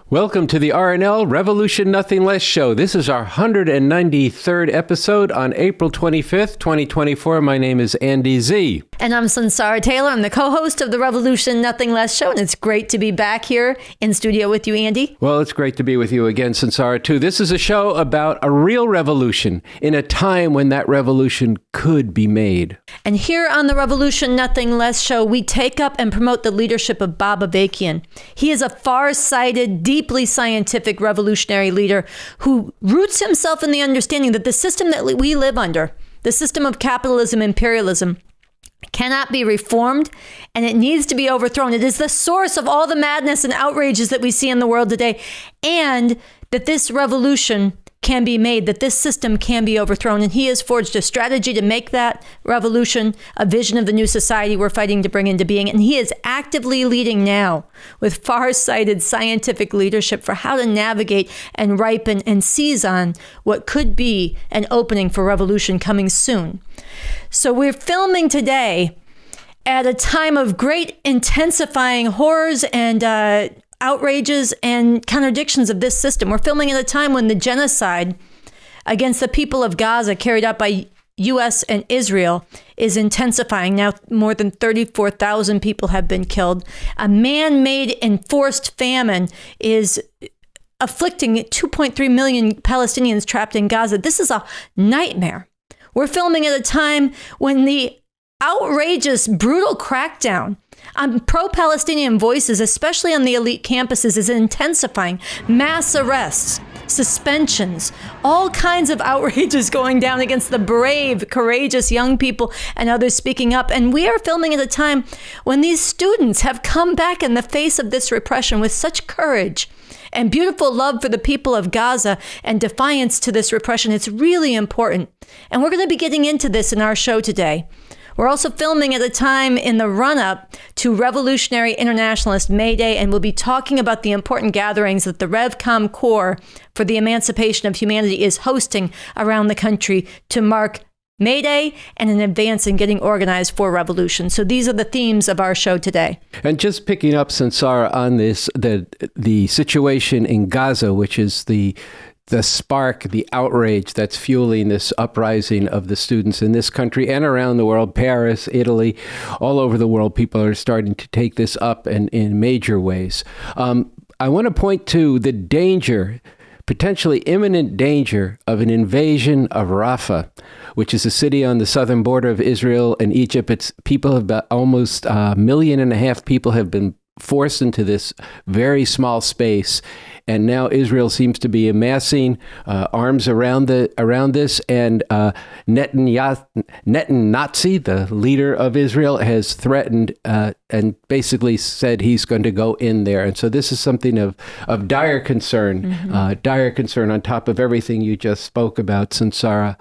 Welcome to the RNL Revolution Nothing Less show. This is our 193rd episode on April 25th, 2024. My name is Andy Zee. And I'm Sunsara Taylor. I'm the co-host of the Revolution Nothing Less show, and it's great to be back here in studio with you, Andy. Well, it's great to be with you again, Sunsara, too. This is a show about a real revolution in a time when that revolution could be made. And here on the Revolution Nothing Less show, we take up and promote the leadership of Avakian. He is a far-sighted, deeply scientific revolutionary leader who roots himself in the understanding that the system that we live under, the system of capitalism, imperialism, cannot be reformed, and it needs to be overthrown. It is the source of all the madness and outrages that we see in the world today, and that this revolution can be made, that this system can be overthrown. And he has forged a strategy to make that revolution a vision of the new society we're fighting to bring into being. And he is actively leading now with far-sighted scientific leadership for how to navigate and ripen and seize on what could be an opening for revolution coming soon. So we're filming today at a time of great intensifying horrors and outrages and contradictions of this system. We're filming at a time when the genocide against the people of Gaza carried out by U.S. and Israel is intensifying. Now, more than 34,000 people have been killed. A man-made enforced famine is afflicting 2.3 million Palestinians trapped in Gaza. This is a nightmare. We're filming at a time when the outrageous, brutal crackdown on pro-Palestinian voices, especially on the elite campuses, is intensifying. Mass arrests, suspensions, all kinds of outrages going down against the brave, courageous young people and others speaking up. And we are filming at a time when these students have come back in the face of this repression with such courage and beautiful love for the people of Gaza and defiance to this repression. It's really important. And we're going to be getting into this in our show today. We're also filming at a time in the run-up to Revolutionary Internationalist May Day, and we'll be talking about the important gatherings that the Revcom Corps for the Emancipation of Humanity is hosting around the country to mark May Day and an advance in getting organized for revolution. So these are the themes of our show today. And just picking up, Sunsara, on this, the situation in Gaza, which is the spark, the outrage that's fueling this uprising of the students in this country and around the world, Paris, Italy, all over the world, people are starting to take this up in major ways. I want to point to the danger, potentially imminent danger, of an invasion of Rafah, which is a city on the southern border of Israel and Egypt. It's people, about almost 1.5 million people have been forced into this very small space. And now Israel seems to be amassing arms around this. And Netanyahu, the leader of Israel, has threatened and basically said he's going to go in there. And so this is something of dire concern, dire concern on top of everything you just spoke about, Sunsara.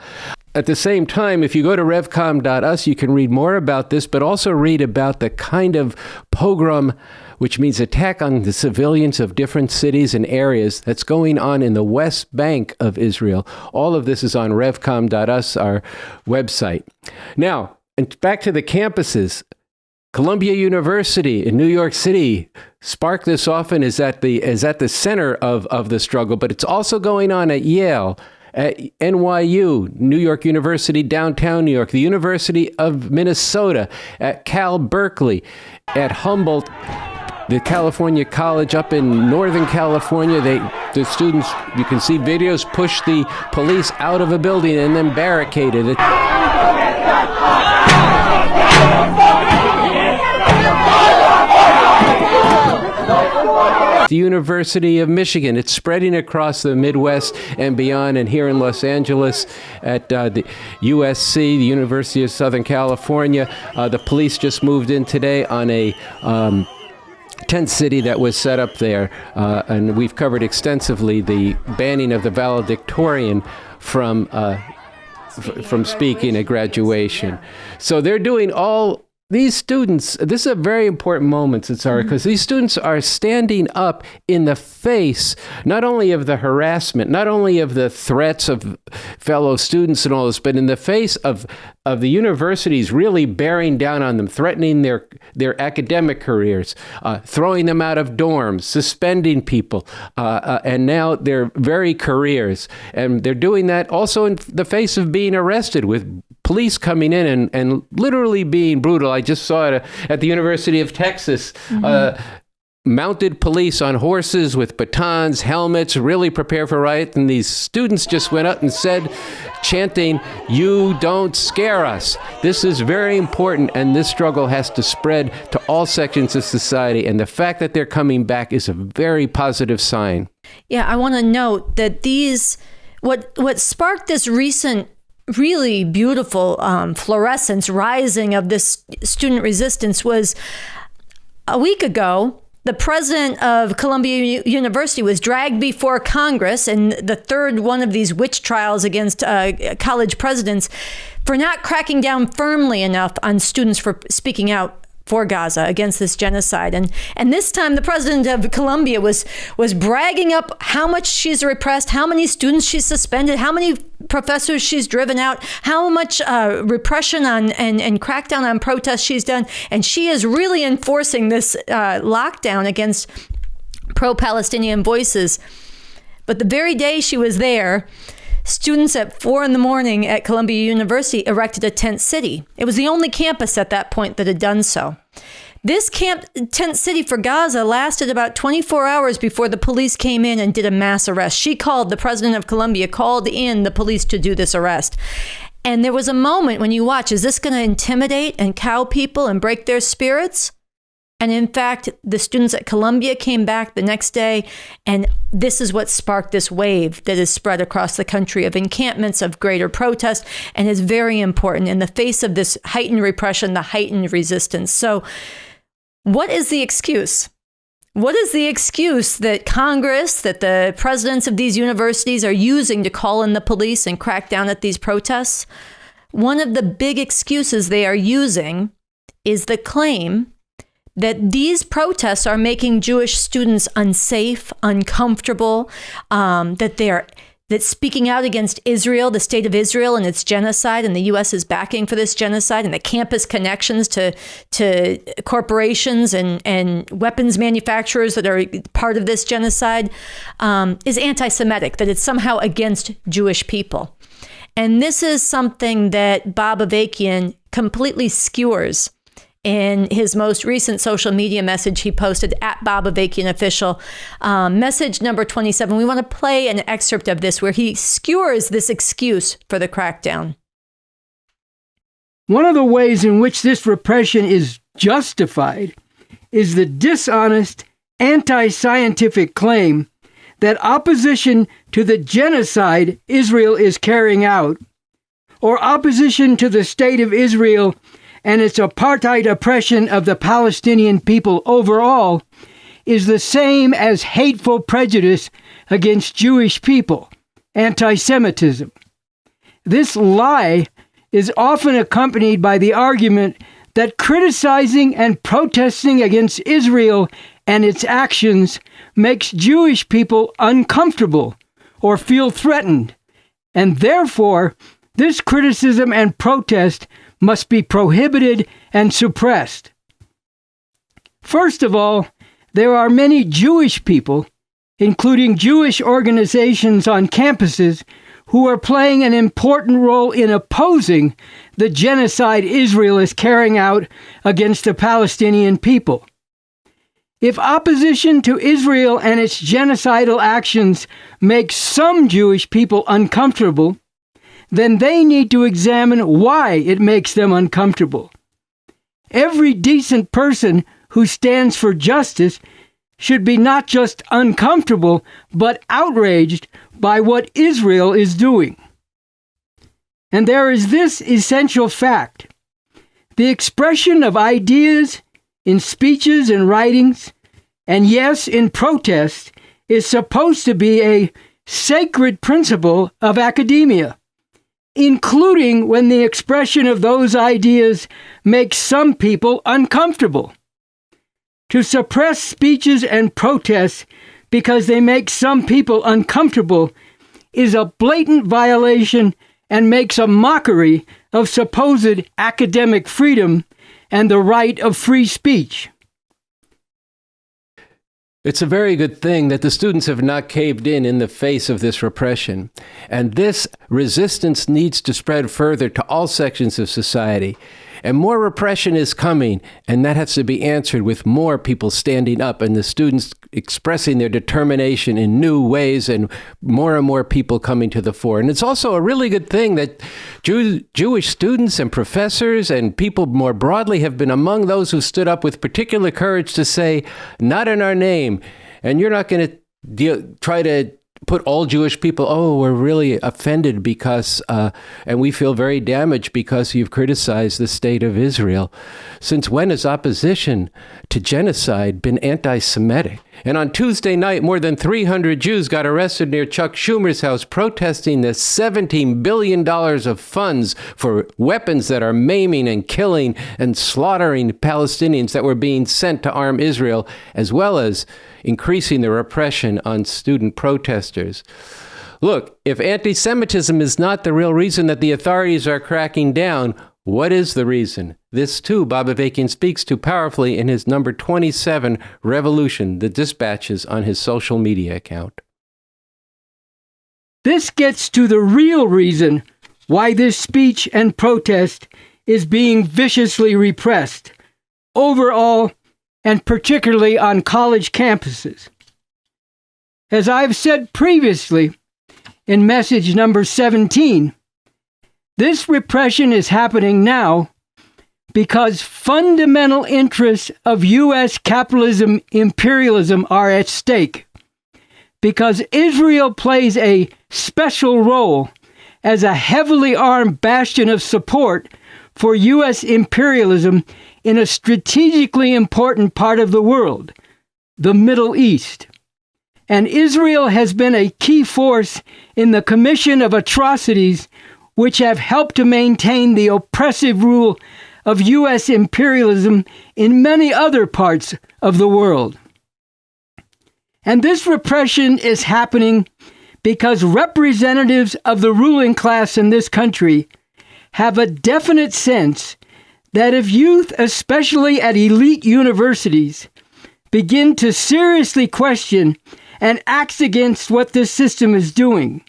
At the same time, if you go to revcom.us, you can read more about this, but also read about the kind of pogrom, which means attack on the civilians of different cities and areas, that's going on in the West Bank of Israel. All of this is on revcom.us, our website. Now, and back to the campuses. Columbia University in New York City, Spark This Often is at the center of the struggle, but it's also going on at Yale, at NYU, New York University, downtown New York, the University of Minnesota, at Cal Berkeley, at Humboldt, the California College up in Northern California. The students, you can see videos, push the police out of a building and then barricaded it. The University of Michigan, it's spreading across the Midwest and beyond, and here in Los Angeles at the USC, the University of Southern California. The police just moved in today on a tent city that was set up there, and we've covered extensively the banning of the valedictorian from speaking at graduation. So they're doing all these students, this is a very important moment, Sunsara, because these students are standing up in the face not only of the harassment, not only of the threats of fellow students and all this, but in the face of the universities really bearing down on them, threatening their academic careers, throwing them out of dorms, suspending people, and now their very careers. And they're doing that also in the face of being arrested, with police coming in and literally being brutal. I just saw it at the University of Texas. Mounted police on horses with batons, helmets, really prepare for riot. And these students just went up and said, chanting, "You don't scare us." This is very important, and this struggle has to spread to all sections of society. And the fact that they're coming back is a very positive sign. Yeah, I want to note that what sparked this recent really beautiful fluorescence rising of this student resistance was a week ago. The president of Columbia University was dragged before Congress in the third one of these witch trials against college presidents for not cracking down firmly enough on students for speaking out for Gaza against this genocide. And this time the president of Columbia was bragging up how much she's repressed, how many students she's suspended, how many professors she's driven out, how much repression on and crackdown on protests she's done. And she is really enforcing this lockdown against pro-Palestinian voices. But the very day she was there, students at 4 a.m. at Columbia University erected a tent city. It was the only campus at that point that had done so. This tent city for Gaza lasted about 24 hours before the police came in and did a mass arrest. The president of Columbia called in the police to do this arrest. And there was a moment when you watch, is this going to intimidate and cow people and break their spirits? And in fact, the students at Columbia came back the next day, and this is what sparked this wave that is spread across the country of encampments, of greater protest, and is very important in the face of this heightened repression, the heightened resistance. So what is the excuse? What is the excuse that Congress, that the presidents of these universities are using to call in the police and crack down at these protests? One of the big excuses they are using is the claim that these protests are making Jewish students unsafe, uncomfortable, that speaking out against Israel, the state of Israel and its genocide, and the U.S. is backing for this genocide, and the campus connections to corporations and weapons manufacturers that are part of this genocide, is anti-Semitic, that it's somehow against Jewish people. And this is something that Bob Avakian completely skewers in his most recent social media message he posted at Bob Avakian Official, message number 27. We want to play an excerpt of this where he skewers this excuse for the crackdown. One of the ways in which this repression is justified is the dishonest, anti-scientific claim that opposition to the genocide Israel is carrying out, or opposition to the state of Israel and its apartheid oppression of the Palestinian people overall, is the same as hateful prejudice against Jewish people, anti-Semitism. This lie is often accompanied by the argument that criticizing and protesting against Israel and its actions makes Jewish people uncomfortable or feel threatened, and therefore this criticism and protest must be prohibited and suppressed. First of all, there are many Jewish people, including Jewish organizations on campuses, who are playing an important role in opposing the genocide Israel is carrying out against the Palestinian people. If opposition to Israel and its genocidal actions makes some Jewish people uncomfortable, then they need to examine why it makes them uncomfortable. Every decent person who stands for justice should be not just uncomfortable, but outraged by what Israel is doing. And there is this essential fact. The expression of ideas in speeches and writings, and yes, in protest, is supposed to be a sacred principle of academia. including when the expression of those ideas makes some people uncomfortable. To suppress speeches and protests because they make some people uncomfortable is a blatant violation and makes a mockery of supposed academic freedom and the right of free speech. It's a very good thing that the students have not caved in the face of this repression. And this resistance needs to spread further to all sections of society. And more repression is coming, and that has to be answered with more people standing up and the students expressing their determination in new ways and more people coming to the fore. And it's also a really good thing that Jewish students and professors and people more broadly have been among those who stood up with particular courage to say, not in our name. And you're not going to try to put all Jewish people, we're really offended because, and we feel very damaged because you've criticized the state of Israel. Since when has opposition to genocide been anti-Semitic? And on Tuesday night, more than 300 Jews got arrested near Chuck Schumer's house protesting the $17 billion of funds for weapons that are maiming and killing and slaughtering Palestinians that were being sent to arm Israel, as well as increasing the repression on student protesters. Look, if anti-Semitism is not the real reason that the authorities are cracking down, what is the reason? This, too, Bob Avakian speaks to powerfully in his number 27, Revolution, the dispatches on his social media account. This gets to the real reason why this speech and protest is being viciously repressed, overall, and particularly on college campuses. As I've said previously in message number 17, this repression is happening now because fundamental interests of U.S. capitalism, imperialism are at stake. Because Israel plays a special role as a heavily armed bastion of support for U.S. imperialism in a strategically important part of the world, the Middle East. And Israel has been a key force in the commission of atrocities which have helped to maintain the oppressive rule of U.S. imperialism in many other parts of the world. And this repression is happening because representatives of the ruling class in this country have a definite sense that if youth, especially at elite universities, begin to seriously question and act against what this system is doing,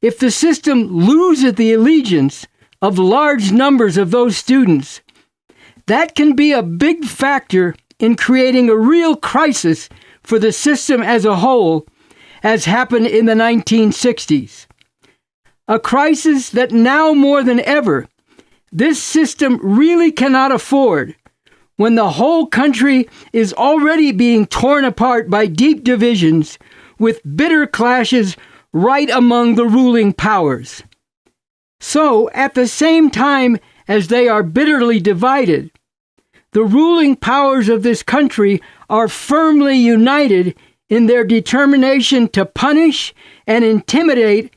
if the system loses the allegiance of large numbers of those students, that can be a big factor in creating a real crisis for the system as a whole, as happened in the 1960s. A crisis that now more than ever, this system really cannot afford when the whole country is already being torn apart by deep divisions with bitter clashes right among the ruling powers. So, at the same time as they are bitterly divided, the ruling powers of this country are firmly united in their determination to punish and intimidate,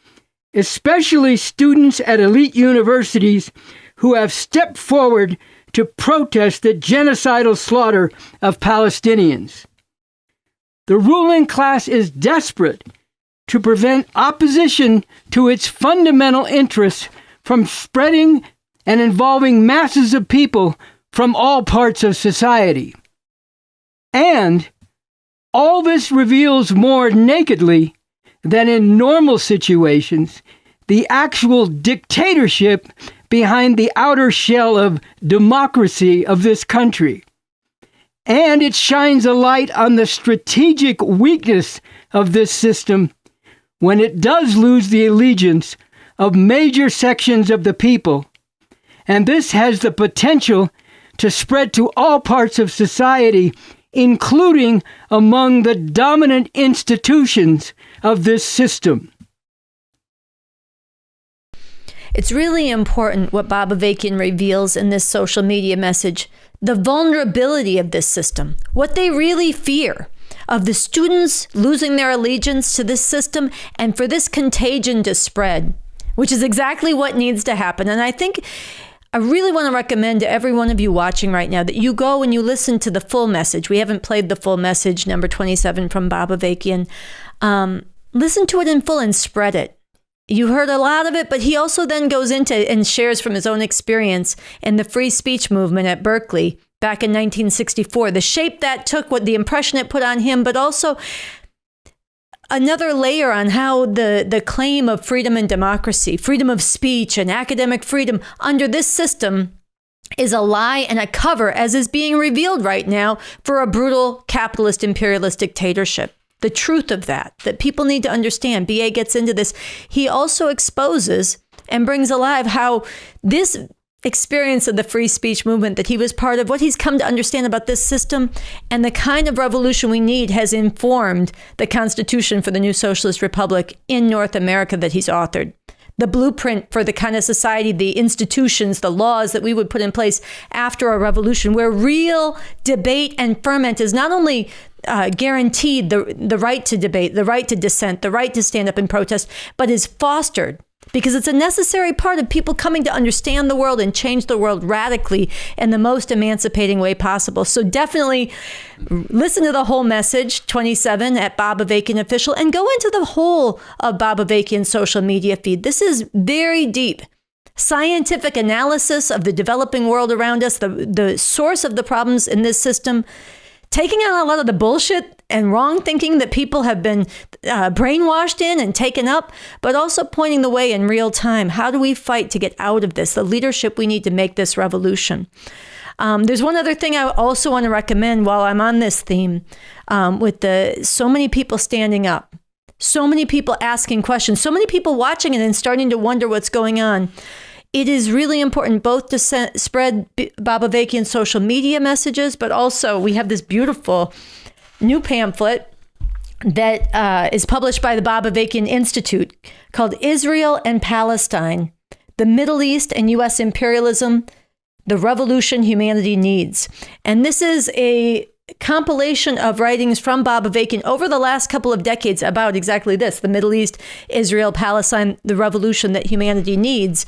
especially students at elite universities who have stepped forward to protest the genocidal slaughter of Palestinians. The ruling class is desperate to prevent opposition to its fundamental interests from spreading and involving masses of people from all parts of society. And all this reveals more nakedly than in normal situations the actual dictatorship behind the outer shell of democracy of this country. And it shines a light on the strategic weakness of this system when it does lose the allegiance of major sections of the people. And this has the potential to spread to all parts of society, including among the dominant institutions of this system. It's really important what Bob Avakian reveals in this social media message, the vulnerability of this system, what they really fear of the students losing their allegiance to this system and for this contagion to spread. which is exactly what needs to happen. And I think I really want to recommend to every one of you watching right now that you go and you listen to the full message. We haven't played the full message, number 27 from Bob Avakian. Listen to it in full and spread it. You heard a lot of it, but he also then goes into and shares from his own experience in the free speech movement at Berkeley back in 1964, the shape that took, what the impression it put on him, but also another layer on how the claim of freedom and democracy, freedom of speech and academic freedom under this system is a lie and a cover, as is being revealed right now, for a brutal capitalist imperialist dictatorship. The truth of that people need to understand. BA gets into this. He also exposes and brings alive how this experience of the free speech movement that he was part of, what he's come to understand about this system and the kind of revolution we need, has informed the Constitution for the New Socialist Republic in North America that he's authored. The blueprint for the kind of society, the institutions, the laws that we would put in place after a revolution, where real debate and ferment is not only guaranteed, the right to debate, the right to dissent, the right to stand up and protest, but is fostered, because it's a necessary part of people coming to understand the world and change the world radically in the most emancipating way possible. So definitely listen to the whole message, 27 at Bob Avakian Official, and go into the whole of Bob Avakian's social media feed. This is very deep scientific analysis of the developing world around us, the source of the problems in this system, taking out a lot of the bullshit and wrong thinking that people have been brainwashed in and taken up, but also pointing the way in real time. How do we fight to get out of this? The leadership we need to make this revolution. There's one other thing I also want to recommend while I'm on this theme, with so many people standing up, so many people asking questions, so many people watching it and starting to wonder what's going on. It is really important both to spread Bob Avakian's social media messages, but also we have this beautiful new pamphlet that is published by the Bob Avakian Institute called Israel and Palestine, the Middle East and U.S. Imperialism, the Revolution Humanity Needs. And this is a compilation of writings from Bob Avakian over the last couple of decades about exactly this, the Middle East, Israel, Palestine, the revolution that humanity needs.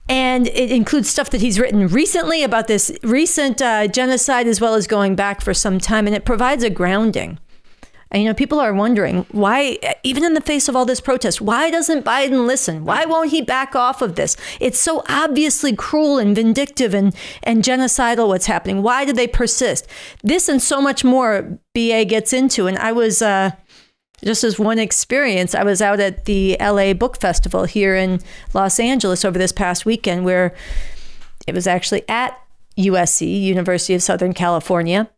And it includes stuff that he's written recently about this recent genocide, as well as going back for some time. And it provides a grounding. And, people are wondering why, even in the face of all this protest, why doesn't Biden listen? Why won't he back off of this? It's so obviously cruel and vindictive and genocidal what's happening. Why do they persist? This and so much more BA gets into. And I was... just as one experience, I was out at the LA Book Festival here in Los Angeles over this past weekend, where it was actually at USC, University of Southern California,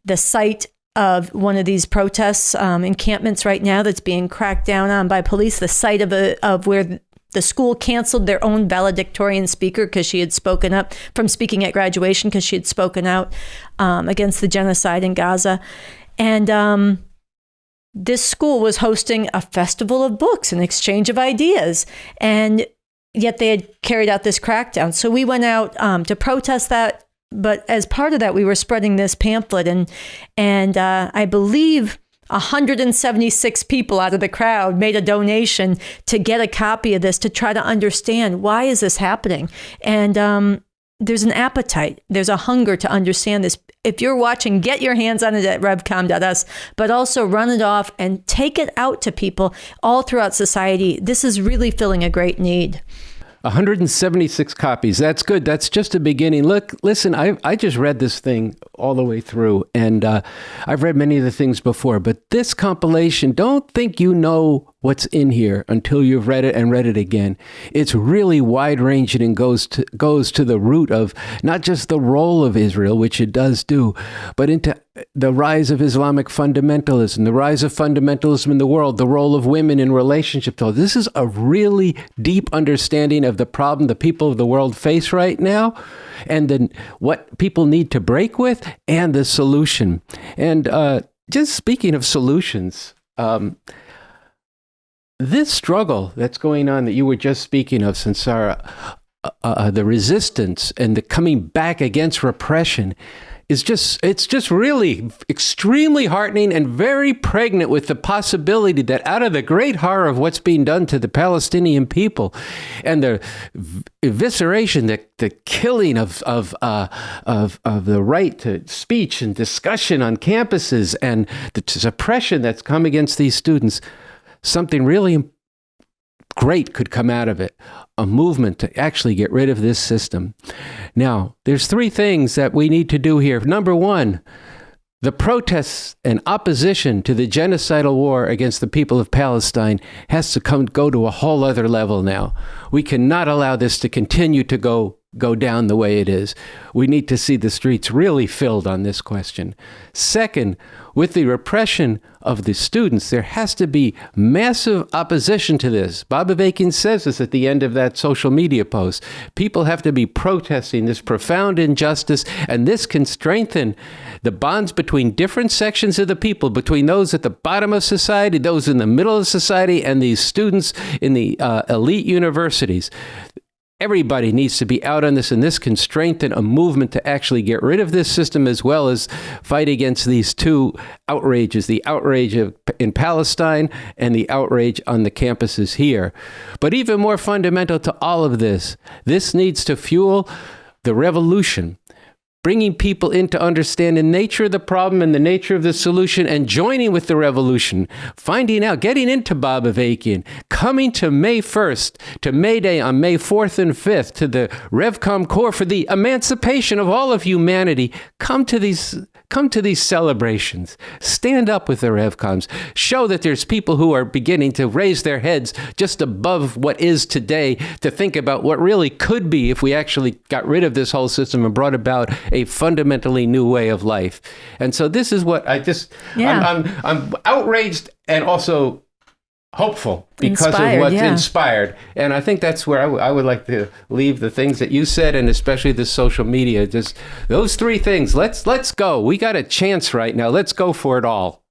the site of one of these protests, encampments right now that's being cracked down on by police, the site of where the school canceled their own valedictorian speaker because she had spoken up from speaking at graduation because she had spoken out against the genocide in Gaza. And this school was hosting a festival of books, an exchange of ideas, and yet they had carried out this crackdown. So we went out to protest that, but as part of that, we were spreading this pamphlet, and I believe 176 people out of the crowd made a donation to get a copy of this to try to understand, why is this happening? And there's an appetite, there's a hunger to understand this. If you're watching, get your hands on it at revcom.us, but also run it off and take it out to people all throughout society. This is really filling a great need. 176 copies. That's good. That's just a beginning. Look, listen, I just read this thing all the way through, and I've read many of the things before, but this compilation, don't think you know what's in here until you've read it and read it again. It's really wide-ranging and goes to the root of not just the role of Israel, which it does do, but into the rise of Islamic fundamentalism, the rise of fundamentalism in the world, the role of women in relationship to all. This is a really deep understanding of the problem the people of the world face right now, and then what people need to break with, and the solution. And just speaking of solutions, this struggle that's going on that you were just speaking of, Sunsara, the resistance and the coming back against repression, it's just really extremely heartening and very pregnant with the possibility that out of the great horror of what's being done to the Palestinian people and the evisceration, the killing of the right to speech and discussion on campuses and the suppression that's come against these students, something really great could come out of it, a movement to actually get rid of this system. Now, there's three things that we need to do here. Number one, the protests and opposition to the genocidal war against the people of Palestine has to go to a whole other level now. We cannot allow this to continue to go down the way it is. We need to see the streets really filled on this question. Second, with the repression of the students, there has to be massive opposition to this. Bob Avakian says this at the end of that social media post. People have to be protesting this profound injustice, and this can strengthen the bonds between different sections of the people, between those at the bottom of society, those in the middle of society, and these students in the elite universities. Everybody needs to be out on this, and this can strengthen a movement to actually get rid of this system as well as fight against these two outrages, the outrage in Palestine and the outrage on the campuses here. But even more fundamental to all of this needs to fuel the revolution, bringing people in to understand the nature of the problem and the nature of the solution and joining with the revolution, finding out, getting into Bob Avakian, coming to May 1st, to May Day on May 4th and 5th, to the Revcom Corps for the emancipation of all of humanity. Come to these celebrations. Stand up with the Revcoms. Show that there's people who are beginning to raise their heads just above what is today to think about what really could be if we actually got rid of this whole system and brought about a fundamentally new way of life. And so this is what I'm outraged and also hopeful because of what's inspired. And I think that's where I would like to leave the things that you said, and especially the social media. Just those three things. Let's go. We got a chance right now. Let's go for it all.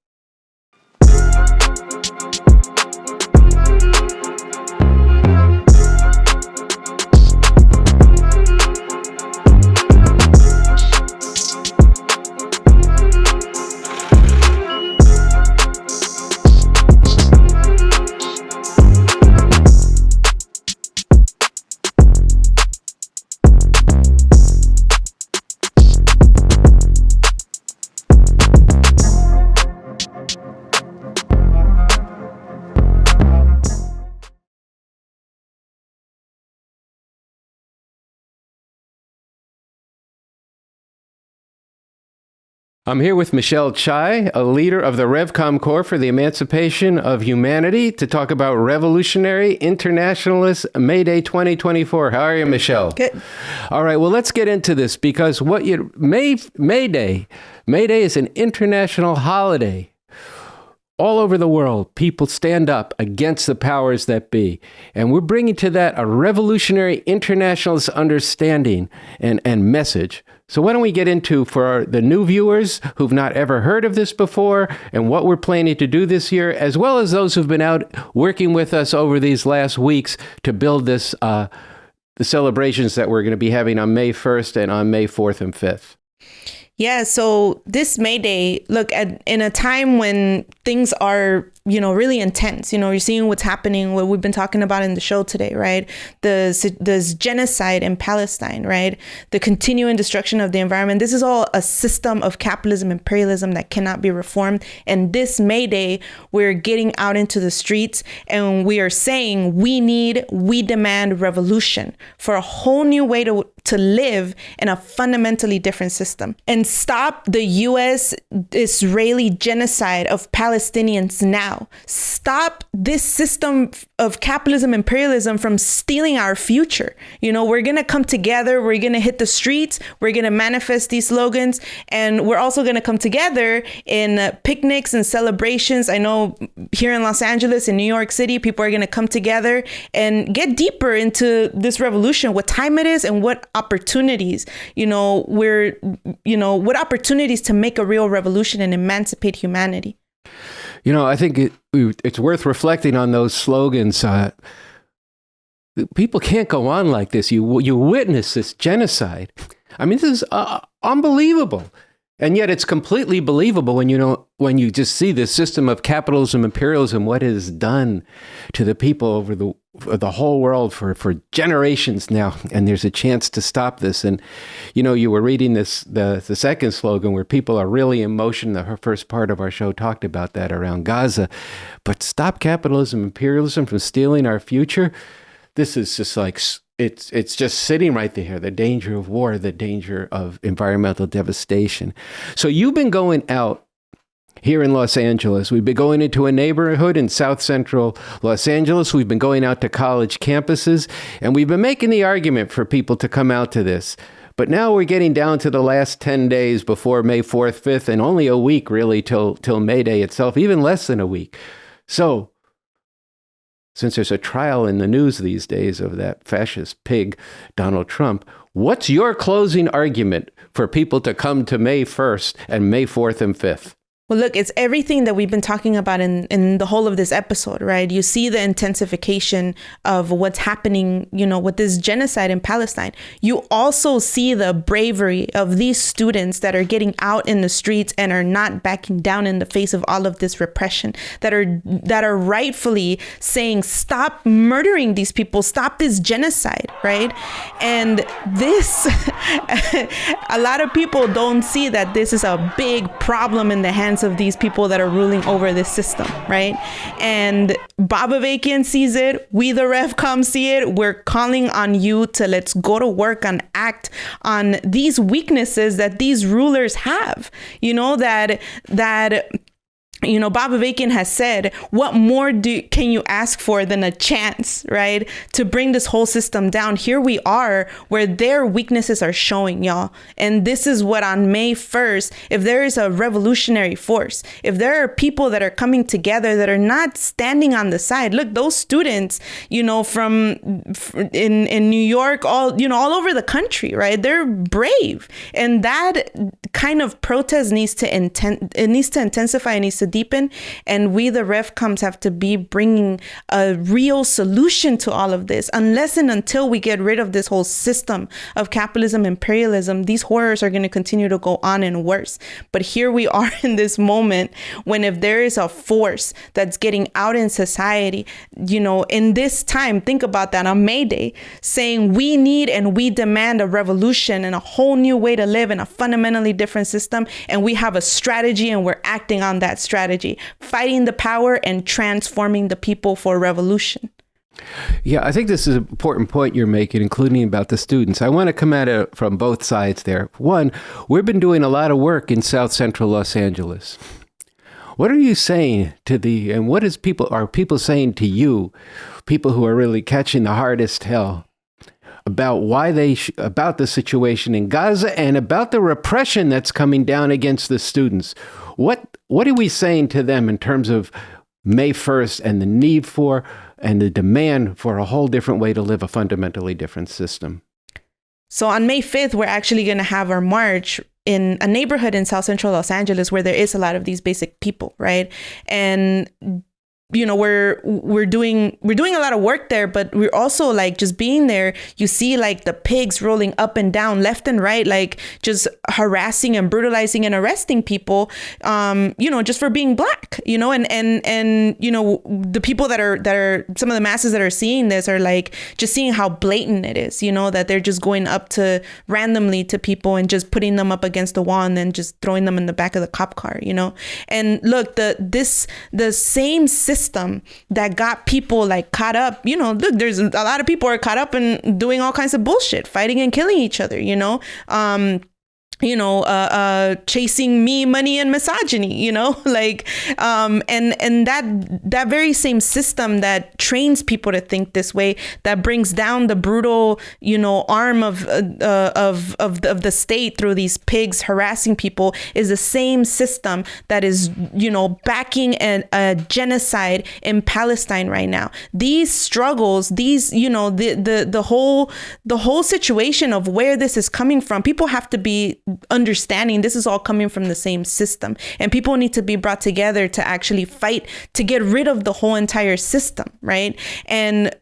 I'm here with Michelle Xai, a leader of the Revcom Corps for the Emancipation of Humanity, to talk about Revolutionary Internationalist May Day 2024. How are you, Michelle? Good. All right, well, let's get into this because May Day is an international holiday. All over the world, people stand up against the powers that be. And we're bringing to that a revolutionary internationalist understanding and message. So why don't we get into, for the new viewers who've not ever heard of this before, and what we're planning to do this year, as well as those who've been out working with us over these last weeks to build this, the celebrations that we're going to be having on May 1st and on May 4th and 5th. Yeah, so this May Day, look, in a time when things are, really intense, you're seeing what's happening, what we've been talking about in the show today, right? There's genocide in Palestine, right? The continuing destruction of the environment. This is all a system of capitalism, imperialism that cannot be reformed. And this May Day, we're getting out into the streets and we are saying we demand revolution for a whole new way to live in a fundamentally different system, and stop the U.S.-Israeli genocide of Palestinians now. Stop this system of capitalism, imperialism from stealing our future. We're going to come together. We're going to hit the streets. We're going to manifest these slogans. And we're also going to come together in picnics and celebrations. I know here in Los Angeles, in New York City, people are going to come together and get deeper into this revolution, what time it is and what opportunities, what opportunities to make a real revolution and emancipate humanity. I think it's worth reflecting on those slogans. People can't go on like this. You witness this genocide. I mean, this is unbelievable. And yet it's completely believable when you just see the system of capitalism, imperialism, what it has done to the people over the whole world for generations now. And there's a chance to stop this. And, you were reading the second slogan where people are really in motion. The first part of our show talked about that around Gaza. But stop capitalism, imperialism from stealing our future. This is just like... It's just sitting right there, the danger of war, the danger of environmental devastation. So you've been going out here in Los Angeles. We've been going into a neighborhood in South Central Los Angeles. We've been going out to college campuses, and we've been making the argument for people to come out to this. But now we're getting down to the last 10 days before May 4th, 5th, and only a week really till May Day itself, even less than a week. So since there's a trial in the news these days of that fascist pig, Donald Trump, what's your closing argument for people to come to May 1st and May 4th and 5th? Well, look, it's everything that we've been talking about in the whole of this episode, right? You see the intensification of what's happening, with this genocide in Palestine. You also see the bravery of these students that are getting out in the streets and are not backing down in the face of all of this repression, that are rightfully saying, stop murdering these people, stop this genocide, right? And this, a lot of people don't see that this is a big problem in the hands of these people that are ruling over this system, right? And Bob Avakian sees it. We, the Revcoms, see it. We're calling on you to let's go to work and act on these weaknesses that these rulers have. Bob Avakian has said, what more can you ask for than a chance, right? To bring this whole system down. Here we are where their weaknesses are showing, y'all. And this is what on May 1st, if there is a revolutionary force, if there are people that are coming together that are not standing on the side. Look, those students, from in New York, all over the country, right? They're brave. And that kind of protest needs to intensify, it needs to deepen, and we, the Revcoms, have to be bringing a real solution to all of this. Unless and until we get rid of this whole system of capitalism, imperialism, these horrors are going to continue to go on and worse. But here we are in this moment when if there is a force that's getting out in society, in this time, think about that on May Day, saying we need and we demand a revolution and a whole new way to live in a fundamentally different system. And we have a strategy and we're acting on that strategy, fighting the power and transforming the people for revolution. Yeah, I think this is an important point you're making, including about the students. I want to come at it from both sides there. One, we've been doing a lot of work in South Central Los Angeles. What are you saying and what are people saying to you, people who are really catching the hardest hell, about about the situation in Gaza and about the repression that's coming down against the students? What are we saying to them in terms of May 1st and the need for and the demand for a whole different way to live, a fundamentally different system? So on May 5th, we're actually going to have our march in a neighborhood in South Central Los Angeles where there is a lot of these basic people, right? And we're doing a lot of work there, but we're also like just being there. You see like the pigs rolling up and down, left and right, like just harassing and brutalizing and arresting people, just for being black, and the people that are some of the masses that are seeing this are like just seeing how blatant it is, that they're just going up to randomly to people and just putting them up against the wall and then just throwing them in the back of the cop car, and look, the same system that got people like caught up, look, there's a lot of people are caught up in doing all kinds of bullshit, fighting and killing each other, chasing me, money, and misogyny, and that very same system that trains people to think this way, that brings down the brutal, arm of the state through these pigs harassing people, is the same system that is, backing a genocide in Palestine right now. These struggles, the whole situation of where this is coming from, people have to be understanding this is all coming from the same system, and people need to be brought together to actually fight to get rid of the whole entire system, right? And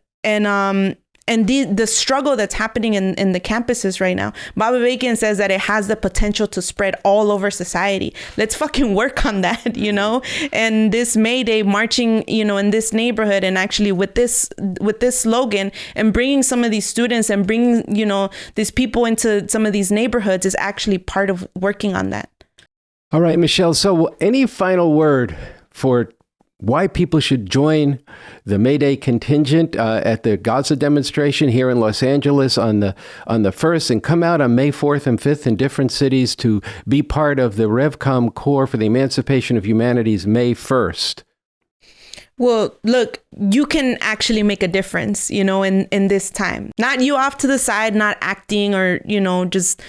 the struggle that's happening in the campuses right now. Bob Avakian says that it has the potential to spread all over society. Let's fucking work on that, you know? And this May Day marching, you know, in this neighborhood, and actually with this slogan, and bringing some of these students and bringing, you know, these people into some of these neighborhoods is actually part of working on that. All right, Michelle. So any final word for why people should join the May Day contingent at the Gaza demonstration here in Los Angeles on the 1st, and come out on May 4th and 5th in different cities to be part of the Revcom Corps for the Emancipation of Humanity's May 1st? Well, look, you can actually make a difference, you know, in this time. Not you off to the side, not acting or, you know, just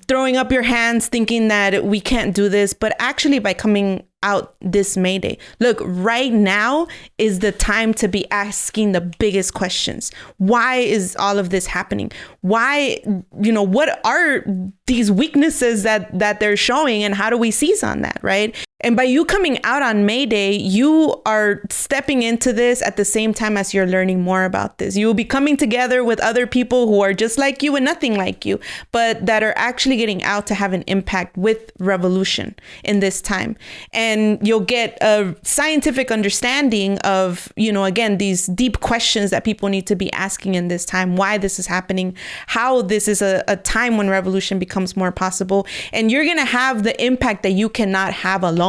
throwing up your hands thinking that we can't do this, but actually by coming out this May Day. Look, right now is the time to be asking the biggest questions. Why is all of this happening? Why, you know, what are these weaknesses that they're showing, and how do we seize on that, right? And by you coming out on May Day, you are stepping into this at the same time as you're learning more about this. You will be coming together with other people who are just like you and nothing like you, but that are actually getting out to have an impact with revolution in this time. And you'll get a scientific understanding of, you know, again, these deep questions that people need to be asking in this time, why this is happening, how this is a time when revolution becomes more possible. And you're going to have the impact that you cannot have alone.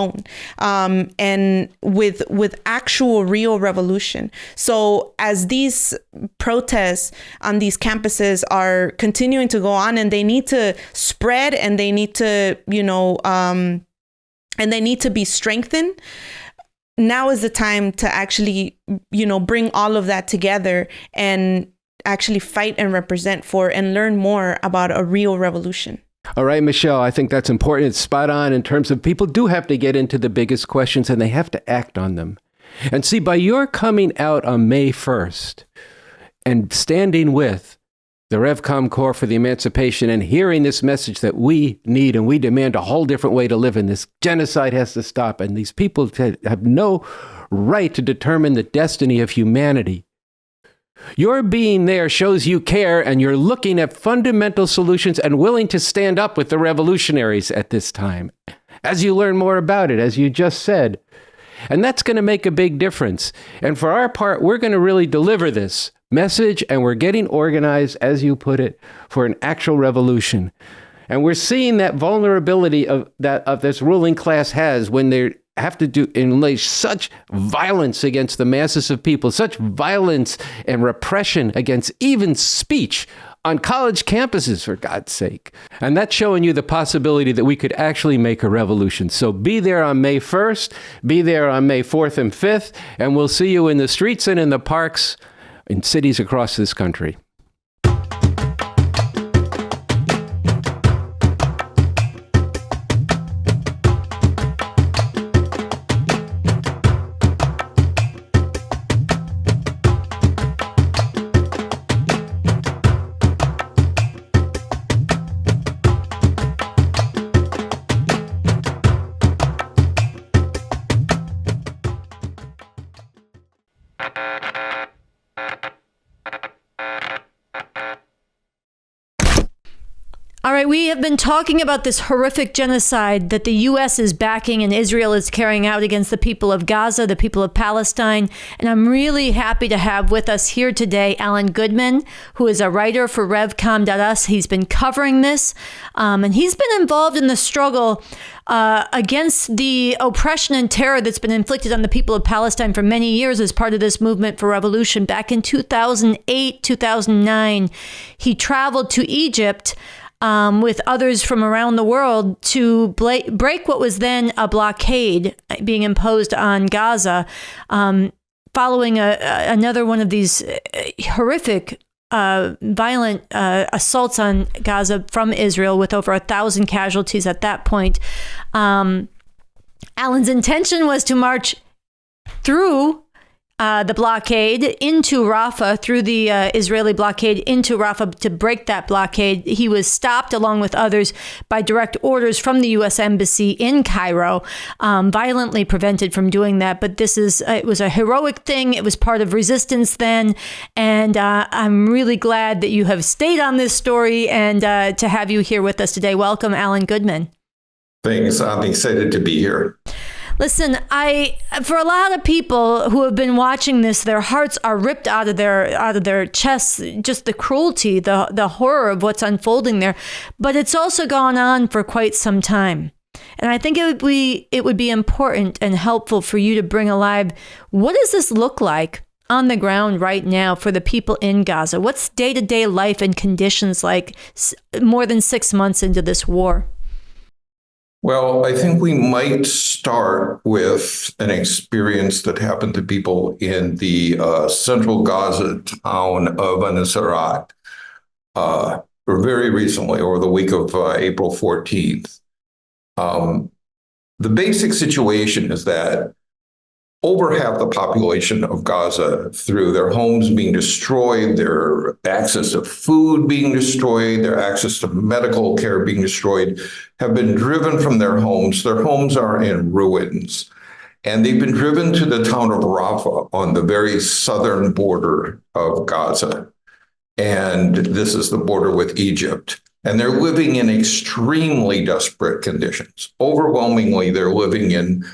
And with actual real revolution. So as these protests on these campuses are continuing to go on, and they need to spread, and they need to, you know, and they need to be strengthened, now is the time to actually, you know, bring all of that together and actually fight and represent for and learn more about a real revolution. All right, Michelle, I think that's important. It's spot on in terms of people do have to get into the biggest questions, and they have to act on them. And see, by your coming out on May 1st and standing with the Revcom Corps for the Emancipation and hearing this message that we need and we demand a whole different way to live, and this genocide has to stop, and these people have no right to determine the destiny of humanity. Your being there shows you care, and you're looking at fundamental solutions and willing to stand up with the revolutionaries at this time, as you learn more about it, as you just said. And that's going to make a big difference. And for our part, we're going to really deliver this message, and we're getting organized, as you put it, for an actual revolution. And we're seeing that vulnerability of this ruling class has when they have to unleash such violence against the masses of people, such violence and repression against even speech on college campuses, for God's sake. And that's showing you the possibility that we could actually make a revolution. So be there on May 1st, be there on May 4th and 5th, and we'll see you in the streets and in the parks in cities across this country. All right, we have been talking about this horrific genocide that the U.S. is backing and Israel is carrying out against the people of Gaza, the people of Palestine. And I'm really happy to have with us here today Alan Goodman, who is a writer for Revcom.us. He's been covering this, and he's been involved in the struggle against the oppression and terror that's been inflicted on the people of Palestine for many years as part of this movement for revolution. Back in 2008, 2009, he traveled to Egypt with others from around the world to break what was then a blockade being imposed on Gaza, following another one of these horrific, violent assaults on Gaza from Israel with over 1,000 casualties at that point. Alan's intention was to march through the blockade into Rafah, through the Israeli blockade into Rafah to break that blockade. He was stopped, along with others, by direct orders from the U.S. Embassy in Cairo, violently prevented from doing that. But it was a heroic thing. It was part of resistance then. And I'm really glad that you have stayed on this story and to have you here with us today. Welcome, Alan Goodman. Thanks. I'm excited to be here. Listen, for a lot of people who have been watching this, their hearts are ripped out of their chests, just the cruelty, the horror of what's unfolding there. But it's also gone on for quite some time. And I think it would be important and helpful for you to bring alive, what does this look like on the ground right now for the people in Gaza? What's day-to-day life and conditions like more than 6 months into this war? Well, I think we might start with an experience that happened to people in the central Gaza town of Nuseirat very recently, over the week of April 14th. The basic situation is that over half the population of Gaza, through their homes being destroyed, their access to food being destroyed, their access to medical care being destroyed, have been driven from their homes. Their homes are in ruins. And they've been driven to the town of Rafah on the very southern border of Gaza. And this is the border with Egypt. And they're living in extremely desperate conditions. Overwhelmingly, they're living in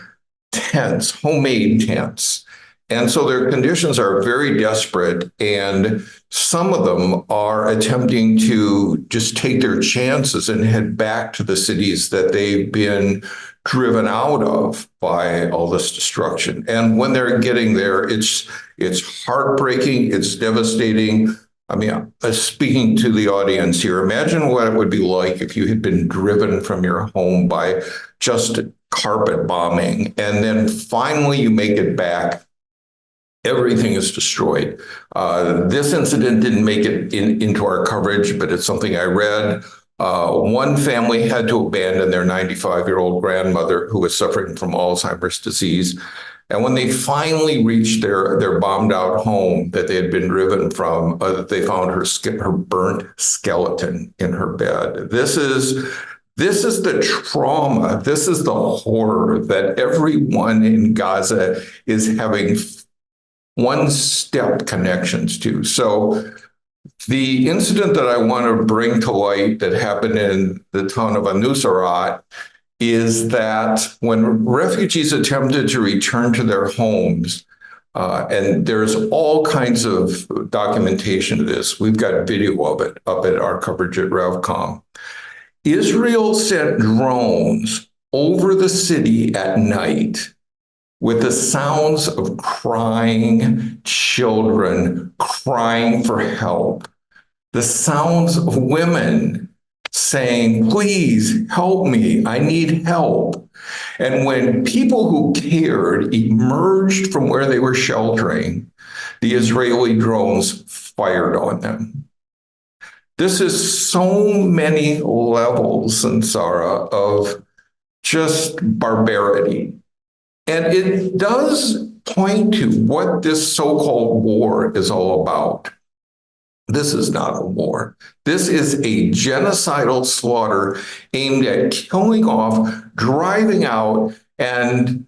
tents, homemade tents. And so their conditions are very desperate. And some of them are attempting to just take their chances and head back to the cities that they've been driven out of by all this destruction. And when they're getting there, it's heartbreaking, it's devastating. I mean, speaking to the audience here, imagine what it would be like if you had been driven from your home by just carpet bombing, and then finally you make it back. Everything is destroyed. This incident didn't make it into our coverage, but it's something I read. One family had to abandon their 95-year-old grandmother who was suffering from Alzheimer's disease. And when they finally reached their bombed out home that they had been driven from, they found her burnt skeleton in her bed. This is the trauma. This is the horror that everyone in Gaza is having one-step connections to. So the incident that I want to bring to light that happened in the town of Nuseirat is that when refugees attempted to return to their homes, and there's all kinds of documentation of this. We've got video of it up at our coverage at Revcoms. Israel sent drones over the city at night with the sounds of crying children, crying for help, the sounds of women saying, please help me, I need help. And when people who cared emerged from where they were sheltering, the Israeli drones fired on them. This is so many levels, Sunsara, of just barbarity. And it does point to what this so-called war is all about. This is not a war. This is a genocidal slaughter aimed at killing off, driving out, and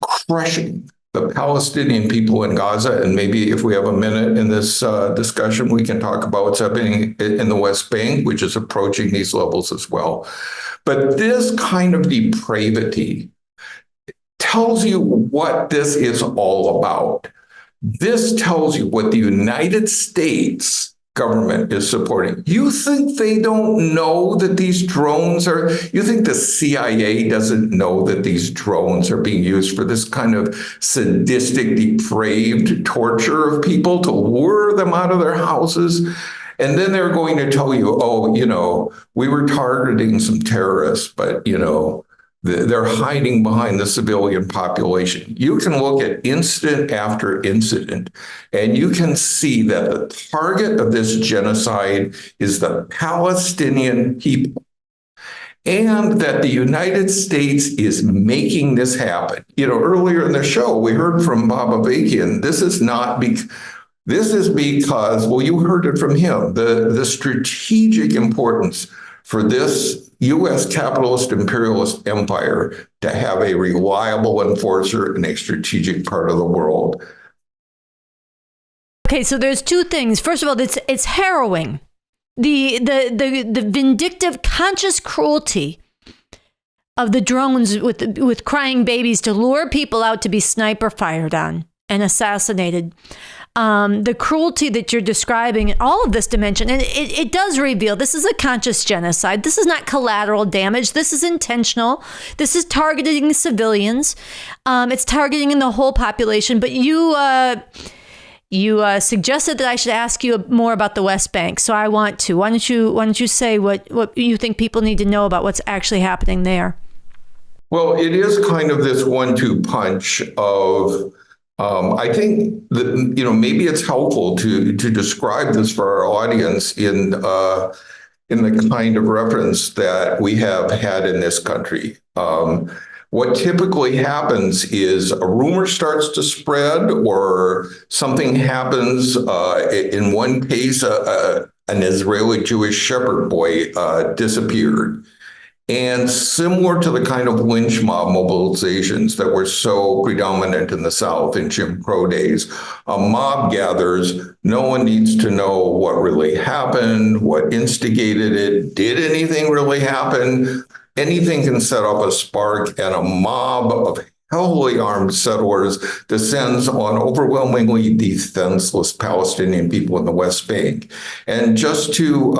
crushing the Palestinian people in Gaza. And maybe if we have a minute in this discussion, we can talk about what's happening in the West Bank, which is approaching these levels as well. But this kind of depravity tells you what this is all about. This tells you what the United States government is supporting. You think they don't know that these drones are, you think the CIA doesn't know that these drones are being used for this kind of sadistic, depraved torture of people to lure them out of their houses? And then they're going to tell you, oh, we were targeting some terrorists, but, they're hiding behind the civilian population. You can look at incident after incident, and you can see that the target of this genocide is the Palestinian people. and that the United States is making this happen. Earlier in the show, we heard from Bob Avakian. This is because, well, you heard it from him, the strategic importance for this U.S. capitalist imperialist empire to have a reliable enforcer in a strategic part of the world. Okay, so there's two things. First of all, it's harrowing. The vindictive, conscious cruelty of the drones with crying babies to lure people out to be sniper fired on and assassinated. The cruelty that you're describing, all of this dimension, and it does reveal this is a conscious genocide. This is not collateral damage. This is intentional. This is targeting civilians. It's targeting the whole population. But you suggested that I should ask you more about the West Bank, so I want to. Why don't you say what you think people need to know about what's actually happening there? Well, it is kind of this 1-2 punch of. I think that maybe it's helpful to describe this for our audience in the kind of reference that we have had in this country. What typically happens is a rumor starts to spread, or something happens. In one case, an Israeli Jewish shepherd boy disappeared. And similar to the kind of lynch mob mobilizations that were so predominant in the South in Jim Crow days, a mob gathers. No one needs to know what really happened, what instigated it, did anything really happen? Anything can set off a spark, and a mob of heavily armed settlers descends on overwhelmingly defenseless Palestinian people in the West Bank. And just to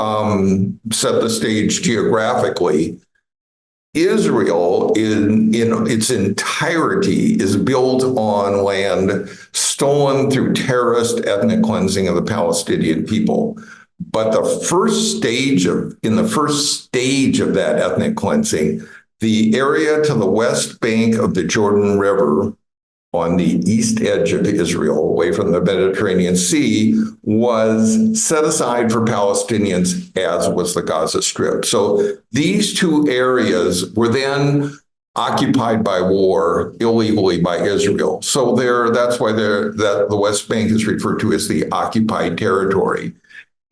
set the stage geographically, Israel in its entirety is built on land stolen through terrorist ethnic cleansing of the Palestinian people. But in the first stage of that ethnic cleansing, the area to the West Bank of the Jordan River on the east edge of Israel, away from the Mediterranean Sea, was set aside for Palestinians, as was the Gaza Strip. So these two areas were then occupied by war illegally by Israel. So that's why the West Bank is referred to as the occupied territory.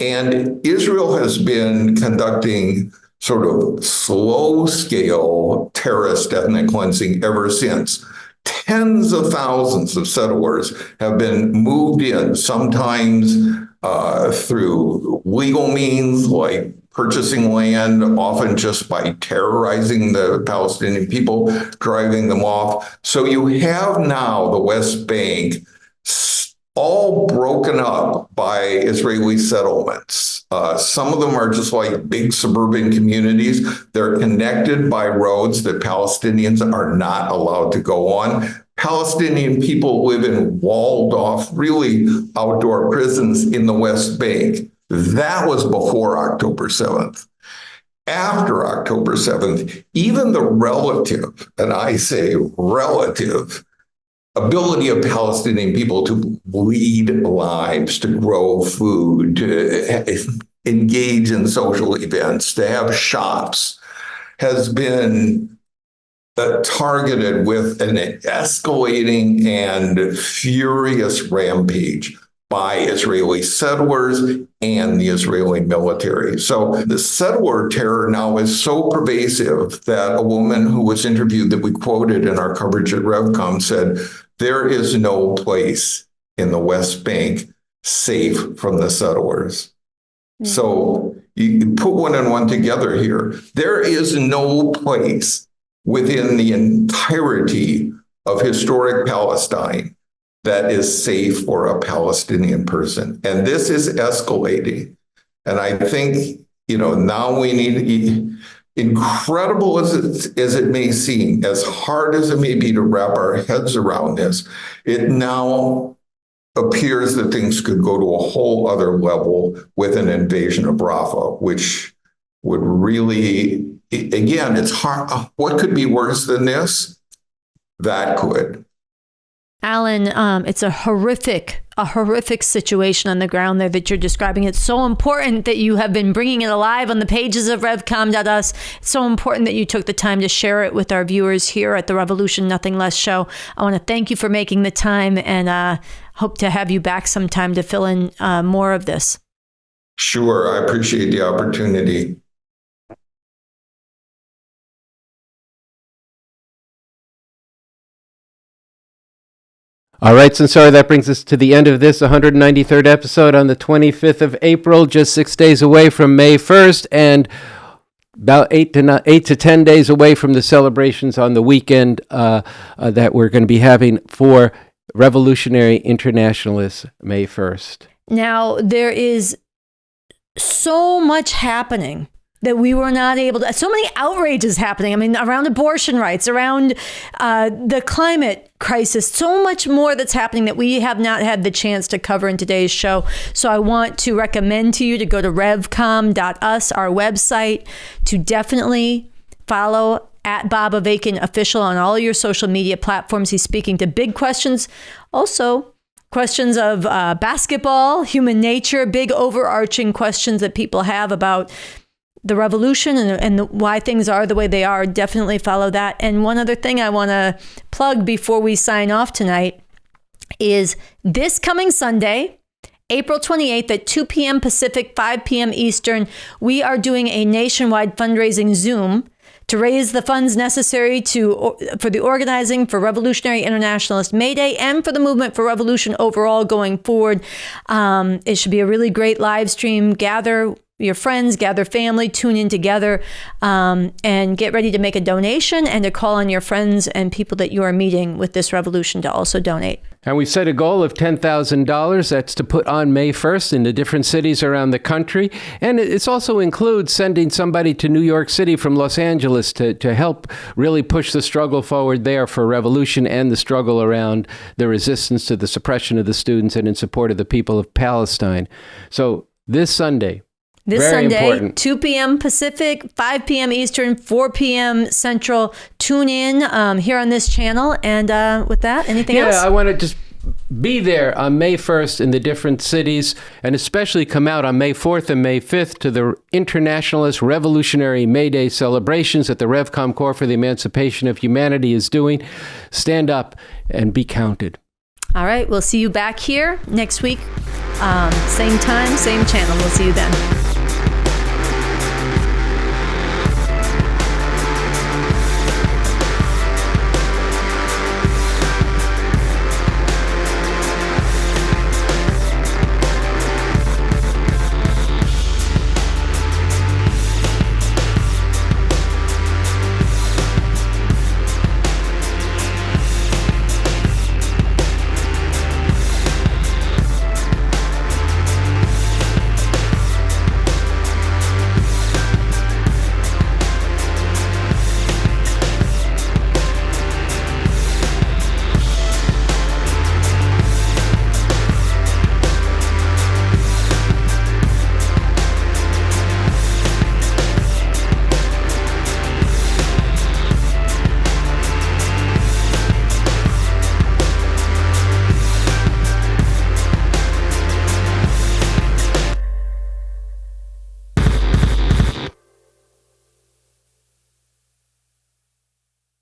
And Israel has been conducting sort of slow-scale terrorist ethnic cleansing ever since. Tens of thousands of settlers have been moved in, sometimes through legal means like purchasing land, often just by terrorizing the Palestinian people, driving them off. So you have now the West Bank all broken up by Israeli settlements. Some of them are just like big suburban communities. They're connected by roads that Palestinians are not allowed to go on. Palestinian people live in walled off, really outdoor prisons in the West Bank. That was before October 7th. After October 7th, even the relative, and I say relative, ability of Palestinian people to lead lives, to grow food, to engage in social events, to have shops, has been targeted with an escalating and furious rampage by Israeli settlers and the Israeli military. So the settler terror now is so pervasive that a woman who was interviewed that we quoted in our coverage at Revcoms said, there is no place in the West Bank safe from the settlers. Mm-hmm. So you put one and one together here. There is no place within the entirety of historic Palestine that is safe for a Palestinian person. And this is escalating. And I think, now we need, incredible as it may seem, as hard as it may be to wrap our heads around this, it now appears that things could go to a whole other level with an invasion of Rafah, which would really, again, it's hard. What could be worse than this? That could. Alan, it's a horrific situation on the ground there that you're describing. It's so important that you have been bringing it alive on the pages of Revcom.us. It's so important that you took the time to share it with our viewers here at the Revolution Nothing Less show. I want to thank you for making the time, and hope to have you back sometime to fill in more of this. Sure, I appreciate the opportunity. All right, Sunsara, that brings us to the end of this 193rd episode on the 25th of April, just 6 days away from May 1st, and about 8 to 10 days away from the celebrations on the weekend that we're going to be having for Revolutionary Internationalists May 1st. Now, there is so much happening that we were not able to, so many outrages happening. I mean, around abortion rights, around the climate crisis, so much more that's happening that we have not had the chance to cover in today's show. So I want to recommend to you to go to revcom.us, our website, to definitely follow at Bob Avakian Official on all your social media platforms. He's speaking to big questions. Also, questions of basketball, human nature, big overarching questions that people have about the revolution and why things are the way they are. Definitely follow that. And one other thing I want to plug before we sign off tonight is this coming Sunday, April 28th at 2 p.m. Pacific, 5 p.m. Eastern, we are doing a nationwide fundraising Zoom to raise the funds necessary for the organizing for Revolutionary Internationalist May Day and for the movement for revolution overall going forward. It should be a really great live stream. Gather your friends, gather family, tune in together, and get ready to make a donation and to call on your friends and people that you are meeting with this revolution to also donate. And we've set a goal of $10,000. That's to put on May 1st in the different cities around the country. And it also includes sending somebody to New York City from Los Angeles to help really push the struggle forward there for revolution and the struggle around the resistance to the suppression of the students and in support of the people of Palestine. So this Sunday, Very important. 2 p.m. Pacific, 5 p.m. Eastern, 4 p.m. Central. Tune in here on this channel. And with that, anything else? Yeah, I want to just be there on May 1st in the different cities, and especially come out on May 4th and May 5th to the Internationalist Revolutionary May Day celebrations that the Revcom Corps for the Emancipation of Humanity is doing. Stand up and be counted. All right, we'll see you back here next week. Same time, same channel. We'll see you then.